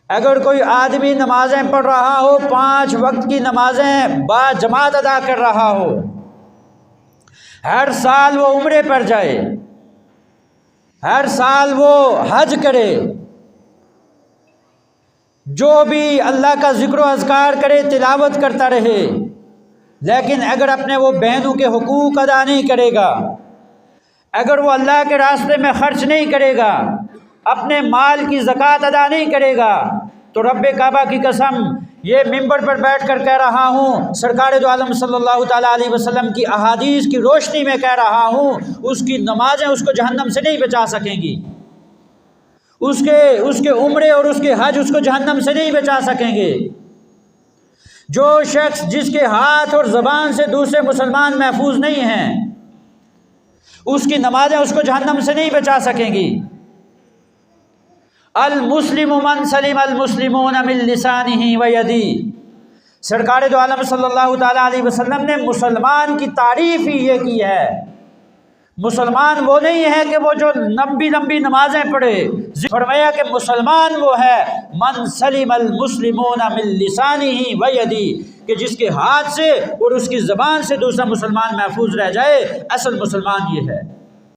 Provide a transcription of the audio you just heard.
اگر کوئی آدمی نمازیں پڑھ رہا ہو، 5 وقت کی نمازیں با جماعت ادا کر رہا ہو، ہر سال وہ عمرے پر جائے، ہر سال وہ حج کرے، جو بھی اللہ کا ذکر و اذکار کرے، تلاوت کرتا رہے، لیکن اگر اپنے وہ بہنوں کے حقوق ادا نہیں کرے گا، اگر وہ اللہ کے راستے میں خرچ نہیں کرے گا، اپنے مال کی زکوٰۃ ادا نہیں کرے گا، تو رب کعبہ کی قسم یہ ممبر پر بیٹھ کر کہہ رہا ہوں، سرکار دو عالم صلی اللہ تعالیٰ علیہ وسلم کی احادیث کی روشنی میں کہہ رہا ہوں، اس کی نمازیں اس کو جہنم سے نہیں بچا سکیں گی، اس کے عمرے اور اس کے حج اس کو جہنم سے نہیں بچا سکیں گے۔ جو شخص جس کے ہاتھ اور زبان سے دوسرے مسلمان محفوظ نہیں ہیں، اس کی نمازیں اس کو جہنم سے نہیں بچا سکیں گی۔ المسلم من سلم المسلمون من لسانہ و یدہ، سرکار دو عالم صلی اللہ تعالیٰ علیہ وسلم نے مسلمان کی تعریف ہی یہ کی ہے۔ مسلمان وہ نہیں ہے کہ وہ جو لمبی لمبی نمازیں پڑھے، فرمایا کہ مسلمان وہ ہے من سلم المسلمون من لسانہ و یدہ، کہ جس کے ہاتھ سے اور اس کی زبان سے دوسرا مسلمان محفوظ رہ جائے، اصل مسلمان یہ ہے۔